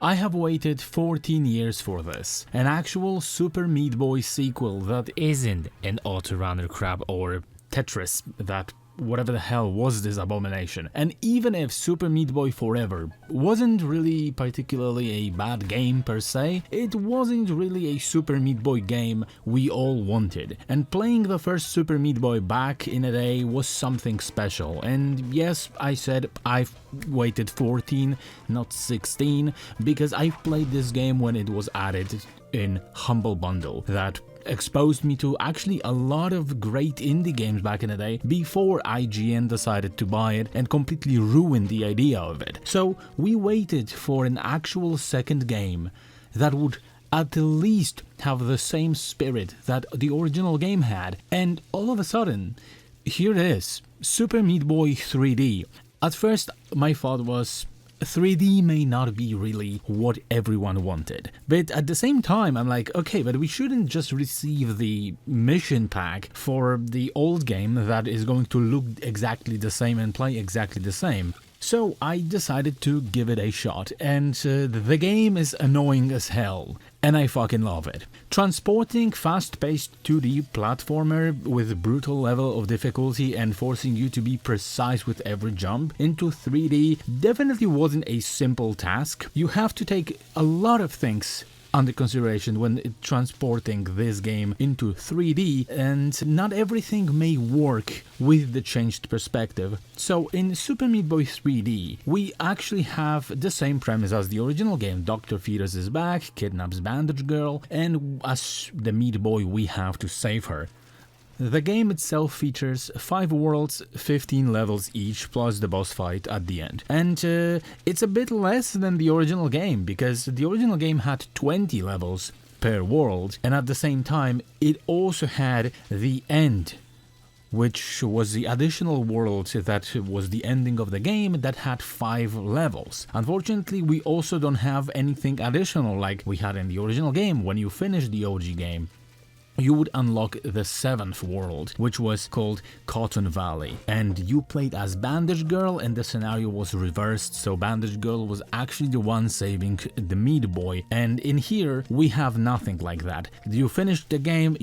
I have waited 14 years for this, an actual Super Meat Boy sequel that isn't an Autorunner crap or Tetris that whatever the hell was this abomination. And even if Super Meat Boy Forever wasn't really particularly a bad game per se, it wasn't really a Super Meat Boy game we all wanted. And playing the first Super Meat Boy back in a day was something special. And yes, I said I've waited 14, not 16, because I've played this game when it was added in Humble Bundle that exposed me to actually a lot of great indie games back in the day before IGN decided to buy it and completely ruin the idea of it. So we waited for an actual second game that would at least have the same spirit that the original game had, and all of a sudden, here it is, Super Meat Boy 3D. At first, my thought was, 3D may not be really what everyone wanted. But at the same time, I'm like, okay, but we shouldn't just receive the mission pack for the old game that is going to look exactly the same and play exactly the same. So I decided to give it a shot, and the game is annoying as hell, and I fucking love it. Transporting fast-paced 2D platformer with brutal level of difficulty and forcing you to be precise with every jump into 3D definitely wasn't a simple task. You have to take a lot of things under consideration when transporting this game into 3D, and not everything may work with the changed perspective. So in Super Meat Boy 3D, we actually have the same premise as the original game. Dr. Fetus is back, kidnaps Bandage Girl, and as the Meat Boy we have to save her. The game itself features 5 worlds, 15 levels each, plus the boss fight at the end. And it's a bit less than the original game, because the original game had 20 levels per world, and at the same time it also had the end, which was the additional world that was the ending of the game that had 5 levels. Unfortunately, we also don't have anything additional like we had in the original game. When you finish the OG game, you would unlock the 7th world, which was called Cotton Valley, and you played as Bandage Girl, and the scenario was reversed, so Bandage Girl was actually the one saving the Meat Boy, and in here we have nothing like that. You finished the game,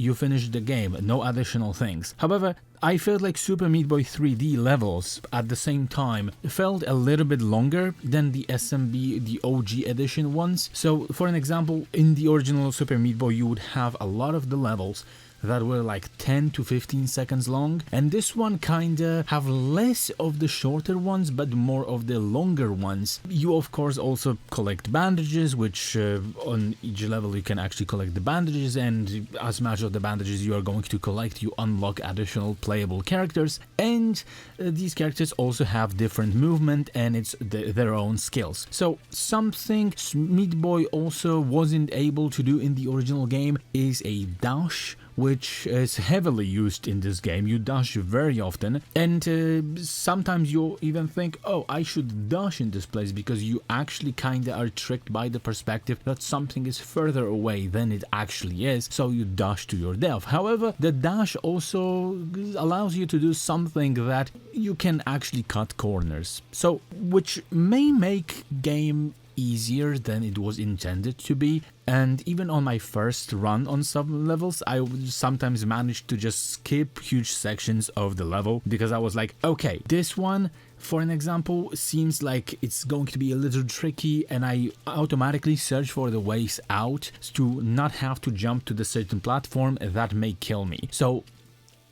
no additional things. However, I felt like Super Meat Boy 3D levels at the same time felt a little bit longer than the SMB, the OG edition ones. So for an example, in the original Super Meat Boy you would have a lot of the levels that were like 10 to 15 seconds long, and this one kinda have less of the shorter ones but more of the longer ones. You of course also collect bandages, which on each level you can actually collect the bandages, and as much of the bandages you are going to collect, you unlock additional playable characters, and these characters also have different movement and it's their own skills. So something Meat Boy also wasn't able to do in the original game is a dash, which is heavily used in this game. You dash very often, and sometimes you'll even think, oh, I should dash in this place, because you actually kinda are tricked by the perspective that something is further away than it actually is, so you dash to your death. However, the dash also allows you to do something that you can actually cut corners, so which may make game easier than it was intended to be. And even on my first run on some levels, I would sometimes manage to just skip huge sections of the level, because I was like, okay, this one, for an example, seems like it's going to be a little tricky, and I automatically search for the ways out to not have to jump to the certain platform that may kill me. So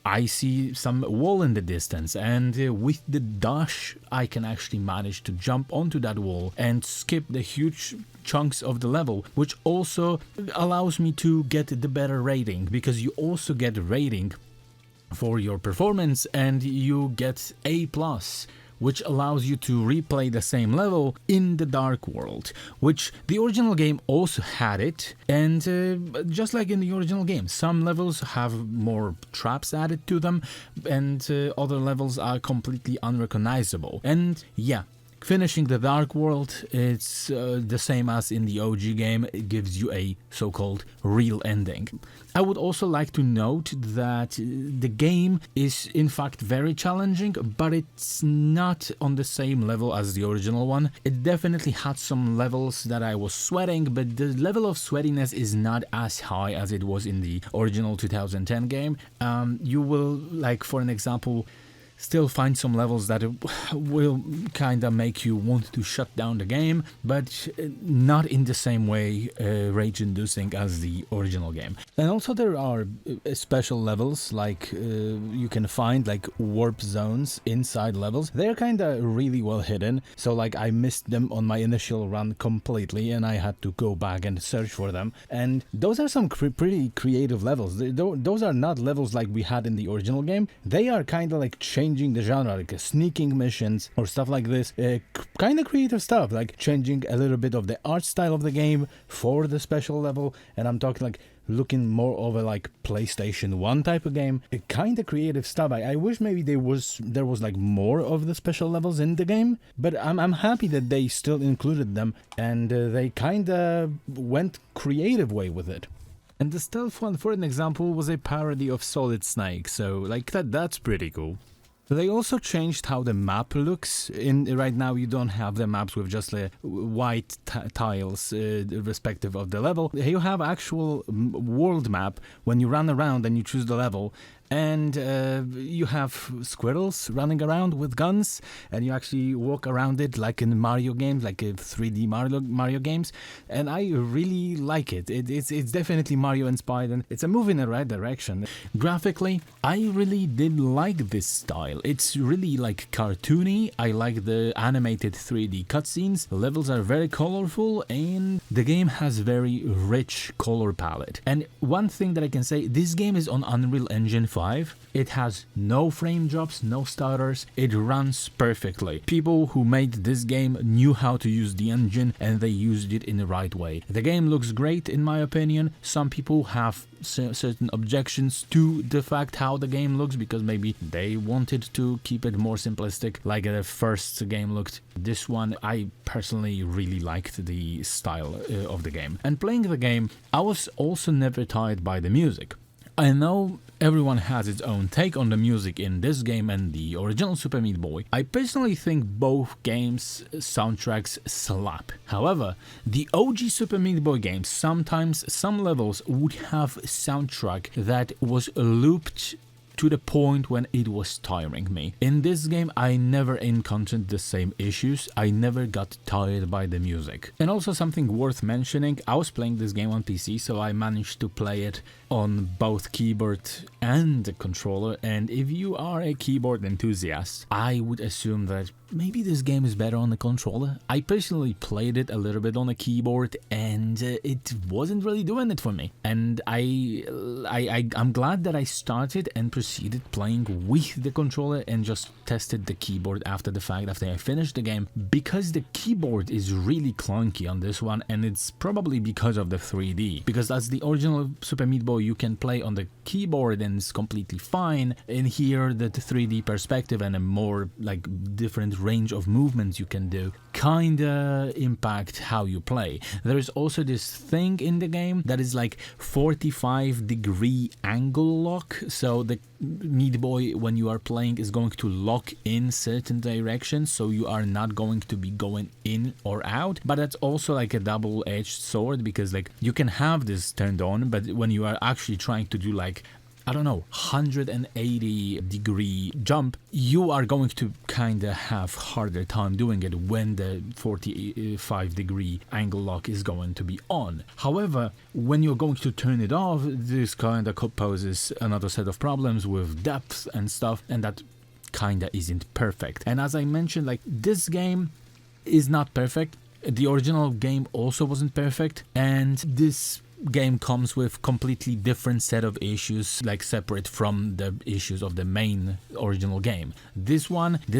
I see some wall in the distance, and with the dash I can actually manage to jump onto that wall and skip the huge chunks of the level, which also allows me to get the better rating, because you also get rating for your performance and you get A+, which allows you to replay the same level in the Dark World, which the original game also had it, and just like in the original game, some levels have more traps added to them, and other levels are completely unrecognizable. And yeah, Finishing the Dark World, it's the same as in the OG game. It gives you a so-called real ending. I would also like to note that the game is in fact very challenging, but it's not on the same level as the original one. It definitely had some levels that I was sweating, but the level of sweatiness is not as high as it was in the original 2010 game. You will, like for an example, still find some levels that will kind of make you want to shut down the game, but not in the same way rage-inducing as the original game. And also there are special levels, like you can find like warp zones inside levels. They're kind of really well hidden, so like I missed them on my initial run completely and I had to go back and search for them. And those are some pretty creative levels. Those are not levels like we had in the original game. They are kind of like changing the genre, like sneaking missions or stuff like this. Kind of creative stuff, like changing a little bit of the art style of the game for the special level. And I'm talking like looking more of a like PlayStation 1 type of game. Kind of creative stuff. I wish maybe there was like more of the special levels in the game, but I'm happy that they still included them and they kind of went creative way with it. And the stealth one, for an example, was a parody of Solid Snake, so like that's pretty cool. They also changed how the map looks. Right now you don't have the maps with just white tiles respective of the level. You have actual world map when you run around and you choose the level, and you have squirrels running around with guns, and you actually walk around it like in Mario games, like 3D Mario games, and I really like it. It's definitely Mario inspired, and it's a move in the right direction. Graphically, I really did like this style. It's really like cartoony. I like the animated 3D cutscenes. The levels are very colorful, and the game has very rich color palette. And one thing that I can say, this game is on Unreal Engine 5. It has no frame drops, no stutters. It runs perfectly. People who made this game knew how to use the engine and they used it in the right way. The game looks great in my opinion. Some people have certain objections to the fact how the game looks because maybe they wanted to keep it more simplistic like the first game looked. This one, I personally really liked the style of the game. And playing the game, I was also never tired by the music. I know everyone has its own take on the music in this game and the original Super Meat Boy. I personally think both games' soundtracks slap. However, the OG Super Meat Boy games, sometimes some levels would have soundtrack that was looped to the point when it was tiring me. In this game, I never encountered the same issues. I never got tired by the music. And also something worth mentioning, I was playing this game on PC, so I managed to play it on both keyboard and the controller, and if you are a keyboard enthusiast, I would assume that maybe this game is better on the controller. I personally played it a little bit on the keyboard and it wasn't really doing it for me. And I'm glad that I started and proceeded playing with the controller and just tested the keyboard after the fact, after I finished the game, because the keyboard is really clunky on this one, and it's probably because of the 3D. Because as the original Super Meat Boy, you can play on the keyboard and it's completely fine. And here the 3D perspective and a more like different range of movements you can do kinda impact how you play. There is also this thing in the game that is like 45-degree angle lock, so the Meat Boy, when you are playing, is going to lock in certain directions, so you are not going to be going in or out. But that's also like a double-edged sword, because like you can have this turned on, but when you are actually trying to do like, I don't know, 180-degree jump, you are going to kind of have harder time doing it when the 45-degree angle lock is going to be on. However, when you're going to turn it off, this kind of poses another set of problems with depth and stuff, and that kind of isn't perfect. And as I mentioned, like, this game is not perfect. The original game also wasn't perfect, and this game comes with completely different set of issues, like separate from the issues of the main original game. This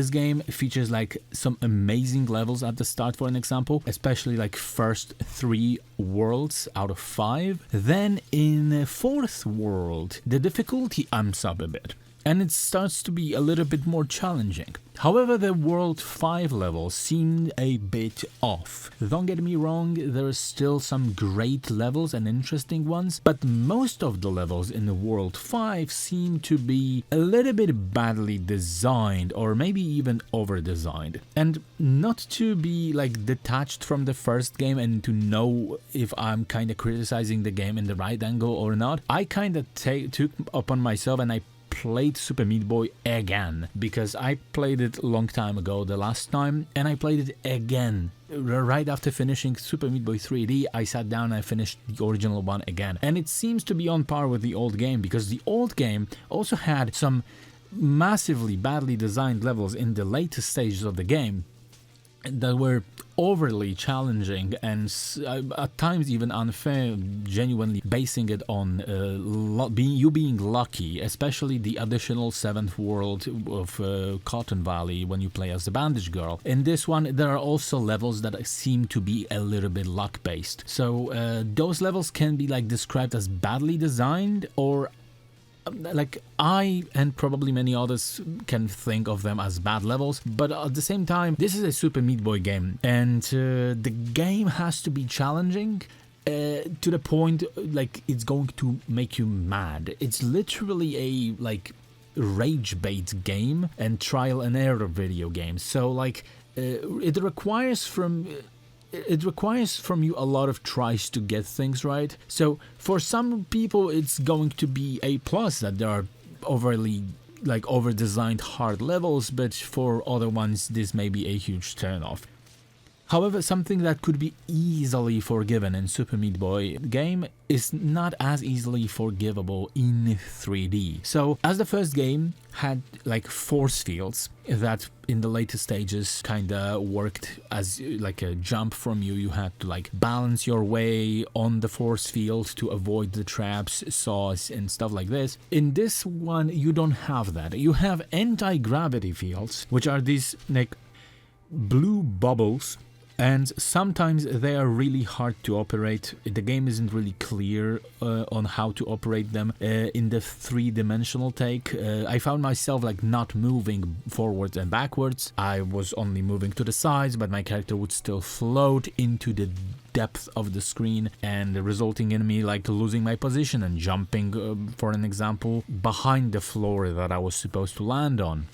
game features like some amazing levels at the start, for an example, especially like first 3 worlds out of 5. Then in the 4th world, the difficulty amps up a bit. and it starts to be a little bit more challenging. However, the World 5 levels seem a bit off. Don't get me wrong, there are still some great levels and interesting ones, but most of the levels in the World 5 seem to be a little bit badly designed, or maybe even over-designed. And not to be like detached from the first game and to know if I'm kind of criticizing the game in the right angle or not, I kind of took upon myself and I played Super Meat Boy again, because I played it a long time ago the last time, and I played it again. Right after finishing Super Meat Boy 3D, I sat down and I finished the original one again. And it seems to be on par with the old game, because the old game also had some massively badly designed levels in the later stages of the game that were overly challenging and at times even unfair, genuinely basing it on being lucky, especially the additional 7th world of Cotton Valley when you play as the Bandage Girl. In this one, there are also levels that seem to be a little bit luck based. So those levels can be like described as badly designed, or like I and probably many others can think of them as bad levels, but at the same time, this is a Super Meat Boy game, and the game has to be challenging to the point like it's going to make you mad. It's literally a like rage bait game and trial and error video game. So like it requires from you a lot of tries to get things right. So for some people it's going to be a plus that there are overly like over-designed hard levels, but for other ones this may be a huge turnoff. However, something that could be easily forgiven in Super Meat Boy game is not as easily forgivable in 3D. So, as the first game had like force fields that in the later stages kinda worked as like a jump from you, you had to like balance your way on the force field to avoid the traps, saws and stuff like this. In this one, you don't have that. You have anti-gravity fields, which are these like blue bubbles, and sometimes they are really hard to operate. The game isn't really clear on how to operate them in the three-dimensional take. I found myself like not moving forwards and backwards. I was only moving to the sides, but my character would still float into the depth of the screen, and resulting in me like losing my position and jumping, for an example, behind the floor that I was supposed to land on.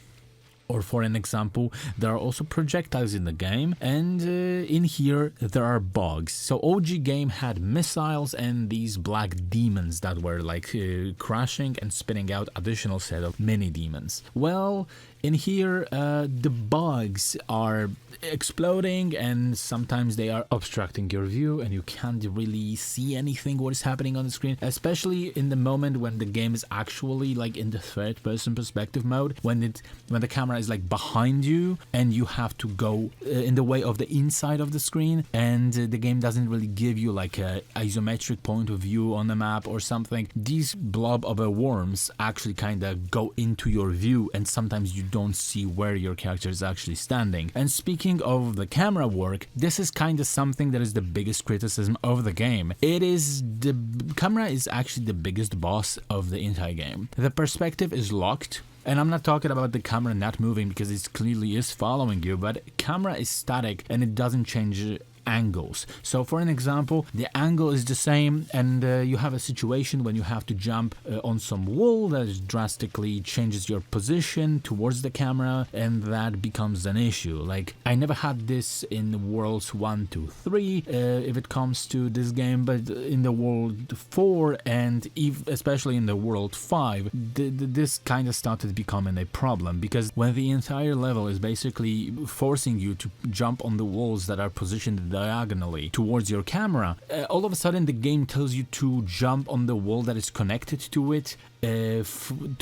Or for an example, there are also projectiles in the game, and in here there are bugs. So OG game had missiles and these black demons that were like crashing and spitting out additional set of mini demons. Well, in here the bugs are exploding, and sometimes they are obstructing your view and you can't really see anything what is happening on the screen, especially in the moment when the game is actually like in the third person perspective mode, when the camera is like behind you and you have to go in the way of the inside of the screen, and the game doesn't really give you like a isometric point of view on the map or something. These blob of worms actually kind of go into your view, and sometimes you don't see where your character is actually standing. And speaking of the camera work, this is kind of something that is the biggest criticism of the game. The camera is actually the biggest boss of the entire game. The perspective is locked, and I'm not talking about the camera not moving because it clearly is following you, but camera is static and it doesn't change angles. So for an example, the angle is the same, and you have a situation when you have to jump on some wall that drastically changes your position towards the camera, and that becomes an issue. Like, I never had this in Worlds 1, 2, 3 if it comes to this game, but in the World 4 and especially in the World 5, this kind of started becoming a problem, because when the entire level is basically forcing you to jump on the walls that are positioned diagonally towards your camera, all of a sudden the game tells you to jump on the wall that is connected to it, to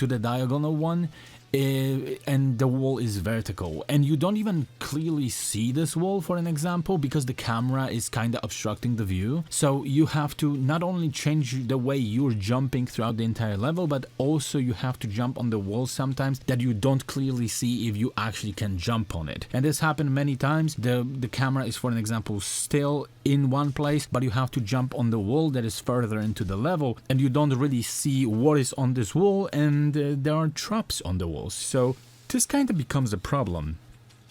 the diagonal one, and the wall is vertical, and you don't even clearly see this wall, for an example, because the camera is kind of obstructing the view. So you have to not only change the way you're jumping throughout the entire level, but also you have to jump on the wall sometimes that you don't clearly see if you actually can jump on it. And this happened many times. The camera is, for an example, still in one place, but you have to jump on the wall that is further into the level, and you don't really see what is on this wall, and there are traps on the walls. So this kind of becomes a problem.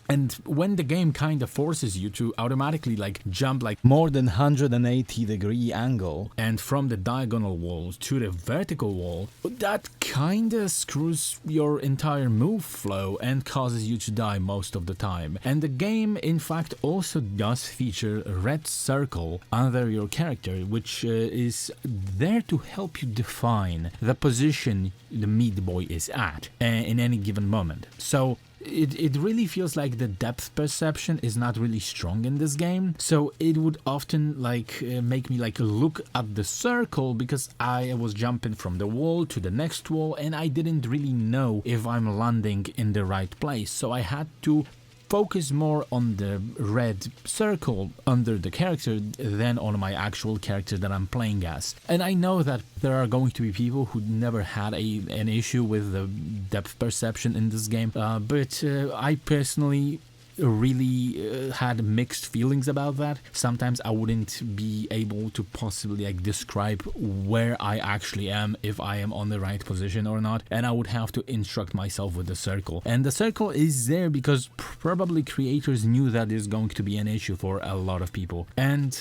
And when the game kind of forces you to automatically like jump like more than 180-degree angle, and from the diagonal wall to the vertical wall, that kind of screws your entire move flow and causes you to die most of the time. And the game in fact also does feature a red circle under your character, which is there to help you define the position the Meat Boy is at in any given moment. So it really feels like the depth perception is not really strong in this game, so it would often like make me like look at the circle because I was jumping from the wall to the next wall and I didn't really know if I'm landing in the right place, so I had to focus more on the red circle under the character than on my actual character that I'm playing as. And I know that there are going to be people who never had an issue with the depth perception in this game, but I personally really had mixed feelings about that. Sometimes I wouldn't be able to possibly like describe where I actually am, if I am on the right position or not, and I would have to instruct myself with the circle. And the circle is there because probably creators knew that is going to be an issue for a lot of people. And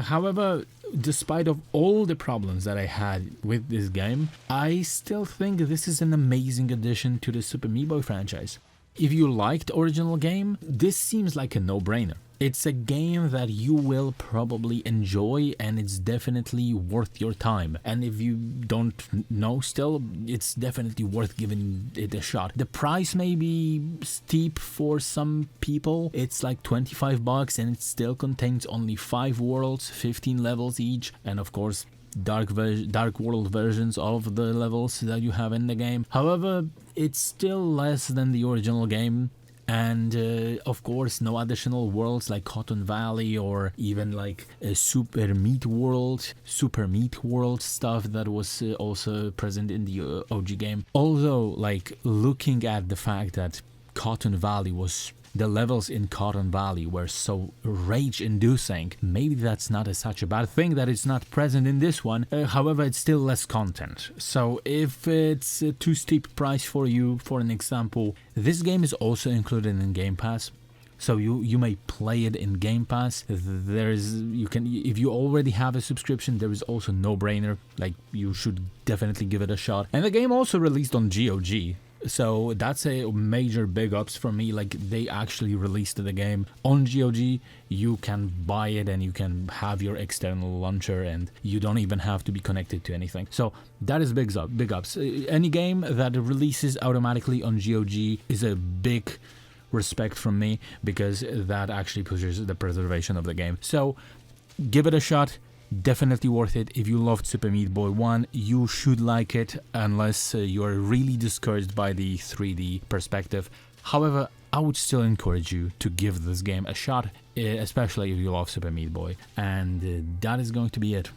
however, despite of all the problems that I had with this game, I still think this is an amazing addition to the Super Meat Boy franchise. If you liked the original game, this seems like a no-brainer. It's a game that you will probably enjoy and it's definitely worth your time. And if you don't know still, it's definitely worth giving it a shot. The price may be steep for some people. It's like $25 and it still contains only 5 worlds, 15 levels each, and of course dark world versions of the levels that you have in the game. However, it's still less than the original game, and of course no additional worlds like Cotton Valley or even like a Super Meat World stuff that was also present in the OG game. Although, like, looking at the fact that Cotton Valley was the levels in Cotton Valley were so rage-inducing, maybe that's not such a bad thing that it's not present in this one. However, it's still less content. So if it's a too steep price for you, for an example, this game is also included in Game Pass. So you may play it in Game Pass. If you already have a subscription, there is also no-brainer. Like, you should definitely give it a shot. And the game also released on GOG. So that's a major big ups for me. Like, they actually released the game on GOG. You can buy it and you can have your external launcher and you don't even have to be connected to anything. So that is big ups. Any game that releases automatically on GOG is a big respect from me, because that actually pushes the preservation of the game. So give it a shot. Definitely worth it. If you loved Super Meat Boy 1, you should like it, unless you're really discouraged by the 3D perspective. However, I would still encourage you to give this game a shot, especially if you love Super Meat Boy. And that is going to be it.